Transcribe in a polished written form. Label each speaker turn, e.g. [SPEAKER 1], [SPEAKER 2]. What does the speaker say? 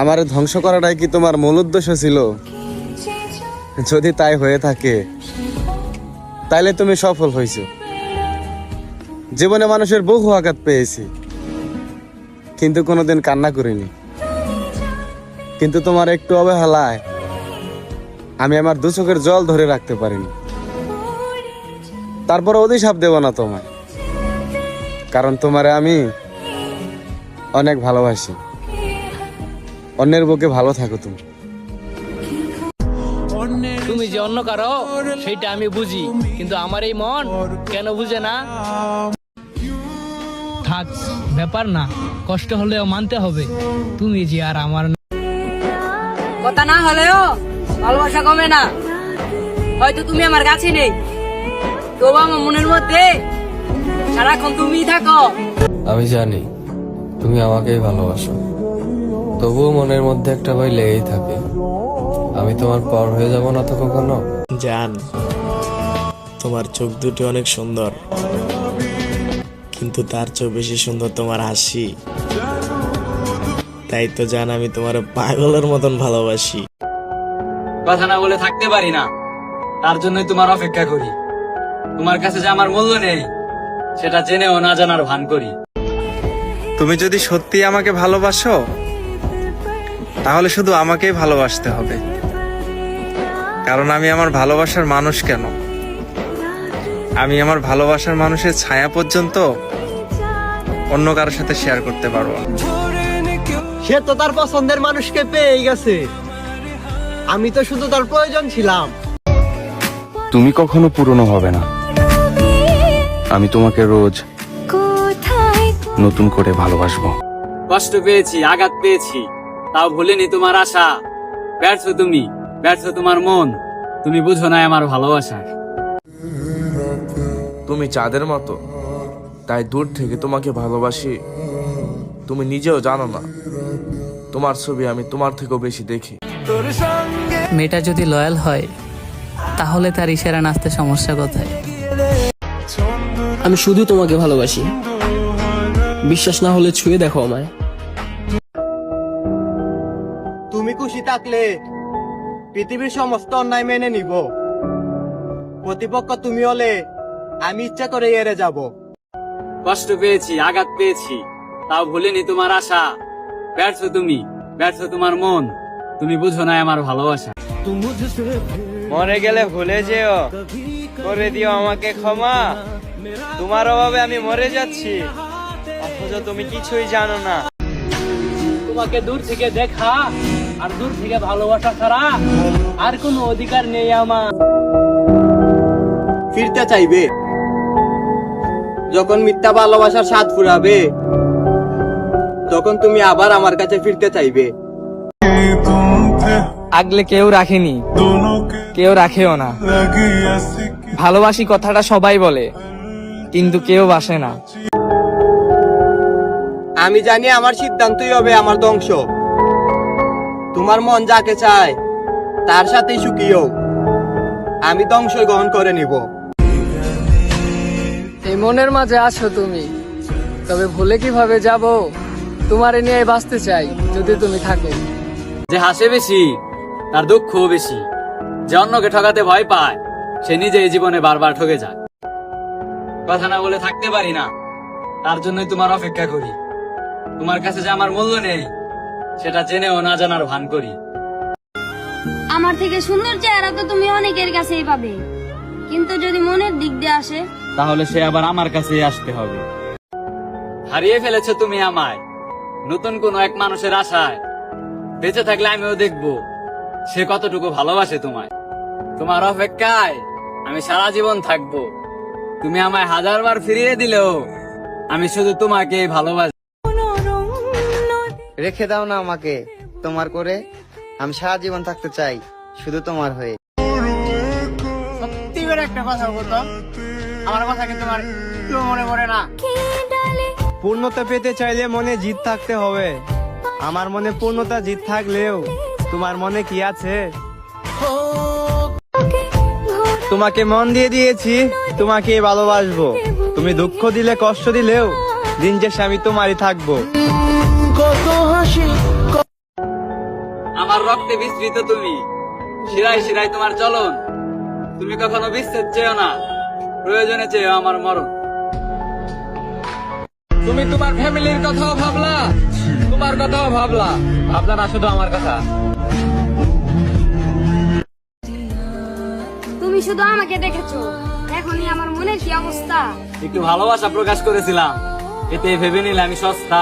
[SPEAKER 1] আমার ধ্বংস করাটাই কি তোমার মূল উদ্দেশ্য ছিল? যদি তাই হয়ে থাকে তাইলে তুমি সফল হয়েছো। জীবনে মানুষের বহু আঘাত পেয়েছি, কিন্তু কোনোদিন কান্না করিনি। কিন্তু তোমার একটু অবহেলায় আমি আমার দু চোখের জল ধরে রাখতে পারিনি। তারপর অভিশাপ দেব না তোমায়, কারণ তোমারে আমি অনেক ভালোবাসি। অন্যের বুকে ভালো থাকো তুমি।
[SPEAKER 2] তুমি যে অন্য কারো সেইটা আমি বুঝি, কিন্তু আমার এই মন কেন বুঝে না? থাক, ব্যাপার না, কষ্ট হলেও মানতে হবে তুমি যে আর আমার না।
[SPEAKER 3] কথা না হলেও ভালোবাসা কমে না। হয়তো তুমি আমার কাছে নেই, তবু আমার মনের মধ্যে সারাক্ষণ তুমিই থাকো।
[SPEAKER 4] আমি জানি তুমি আমাকেই ভালোবাসো, তবুও মনের মধ্যে একটা ভয় লেগেই থাকে। আমি তোমার পর হয়ে যাব না তো কখনো।
[SPEAKER 5] জান, তোমার চোখ দুটো অনেক সুন্দর, কিন্তু তার চেয়েও বেশি সুন্দর তোমার হাসি। তাই তো জান, আমি তোমার পাগলের মতন ভালোবাসি।
[SPEAKER 6] কথা না বলে থাকতে পারি না, তার জন্যই তোমার অপেক্ষা করি। তোমার কাছে যে আমার মূল্য নেই সেটা জেনেও না জানার ভান করি।
[SPEAKER 1] তুমি যদি সত্যি আমাকে ভালোবাসো তাহলে শুধু আমাকেই ভালোবাসতে হবে, কারণ আমি আমার ভালোবাসার মানুষ কেন, আমি আমার ভালোবাসার মানুষের ছায়া পর্যন্ত অন্য কারোর সাথে শেয়ার করতে পারবো না।
[SPEAKER 7] সে তো তার পছন্দের মানুষকে পেয়ে গেছে, আমি তো শুধু তার প্রয়োজন ছিলাম।
[SPEAKER 1] তুমি কখনো পুরনো হবে না, আমি তোমাকে রোজ নতুন করে ভালোবাসবো।
[SPEAKER 6] কষ্ট পেয়েছি, আঘাত পেয়েছি, তাও ভুলিনি তোমার আশা। ব্যর্থ তুমি, ব্যর্থ তোমার মন, তুমি বুঝো না আমার ভালোবাসা।
[SPEAKER 8] তুমি চাঁদের মতো, তাই দূর থেকে তোমাকে ভালোবাসি। তুমি নিজেও জানো না তোমার ছবি আমি তোমার থেকেও বেশি দেখি।
[SPEAKER 2] মেয়েটা যদি লয়াল হয় তাহলে তার ইশারা নাচতে সমস্যা কোথায়?
[SPEAKER 9] আমি শুধু তোমাকে ভালোবাসি, বিশ্বাস না হলে ছুঁয়ে দেখো আমায়।
[SPEAKER 7] তুমি খুশি থাকলে পৃথিবীর সমস্ত অন্যায় মেনে নিব। প্রতিপক্ষ তুমি হলে আমি ইচ্ছা করে এড়ে যাব।
[SPEAKER 6] কষ্ট পেয়েছি, আঘাত পেয়েছি, তাও ভুলিনি তোমার আশা। ব্যর্থ তুমি, ব্যর্থ তোমার মন, তুমি বুঝো না আমার ভালোবাসা।
[SPEAKER 10] মরে গেলে ভুলে যেও, করে দিও আমাকে ক্ষমা। তোমার অভাবে আমি মরে যাচ্ছি, অথচ তুমি কিছুই জানো না।
[SPEAKER 2] তোমাকে দূর থেকে দেখা আর দূর থেকে ভালোবাসা ছাড়া আর কোনো অধিকার নেই আমার।
[SPEAKER 7] ফিরতে চাইবে যখন মিথ্যা ভালোবাসার স্বাদ ফুরাবে, তখন তুমি আবার আমার কাছে ফিরতে চাইবে।
[SPEAKER 10] আগলে কেউ রাখেনি, কেউ রাখেও না। ভালোবাসি কথাটা সবাই বলে, কিন্তু কেউ বাসে না।
[SPEAKER 7] আমি জানি আমার সিদ্ধান্তই হবে আমার ধ্বংস। তোমার মন যাকে চায় তার সাথেই সুখী হোক, আমি ধ্বংস গ্রহণ করে নিব।
[SPEAKER 2] এই মনের মাঝে আছো তুমি, তবে ভুলে কিভাবে যাব? তোমারে নিয়ে বাঁচতে চাই যদি তুমি থাকো।
[SPEAKER 6] যে হাসে বেশি তার দুঃখও বেশি, যে অন্যকে ঠকাতে ভয় পায় সে নিজে এই জীবনে বারবার ঠকে যায়। কথা না বলে থাকতে পারি না, তার জন্যই তোমার অপেক্ষা করি। তোমার কাছে যে আমার মূল্য নেই সেটা জেনেও না জানার ভান করি।
[SPEAKER 11] আমার থেকে সুন্দর চেহারা তো তুমি অনেকের কাছেই পাবে, কিন্তু যদি মনের দিক দিয়ে আসে
[SPEAKER 6] তাহলে সে আবার আমার কাছেই আসতে হবে। হারিয়ে ফেলেছো তুমি আমায় নতুন কোন এক মানুষের আশায়। বেঁচে থাকলে আমিও দেখবো সে কতটুকু ভালোবাসে তোমায়। তোমার অপেক্ষায় আমি সারা জীবন থাকবো। তুমি আমায় 1000 বার ফিরিয়ে দিলেও আমি শুধু তোমাকে ভালোবাসি।
[SPEAKER 7] রেখে দাও না আমাকে তোমার করে, আমি সারা জীবন থাকতে চাই শুধু তোমার হয়ে।
[SPEAKER 3] সত্যি করে একটা কথা বলতো, আমার কথা কি তোমার কেউ মনে পড়ে না?
[SPEAKER 7] পূর্ণতা পেতে চাইলে মনে জিত থাকতে হবে। আমার মনে পূর্ণতা জিত থাকলেও তোমার মনে কি আছে? তোমাকে মন দিয়ে দিয়েছি, তোমাকে ভালোবাসবো। তুমি দুঃখ দিলে কষ্ট দিলেও দিন শেষে আমি তোমারই থাকবো।
[SPEAKER 6] রক্তে বিস্তৃত তুমি, শিরায় শিরায় তোমার চলন। তুমি কখনো বিচ্ছেদ চেয়েও না, প্রয়োজনে চেয়েও আমার মরণ। তুমি তোমার ফ্যামিলির কথাও ভাবলা, তোমার কথাও ভাবলা, ভাবলা না শুধু আমার কথা।
[SPEAKER 11] তুমি শুধু আমাকে দেখেছো, এখনই আমার মনের কি অবস্থা।
[SPEAKER 6] একটু ভালোবাসা প্রকাশ করেছিলাম, এতে ভেবে নিলে আমি সস্তা।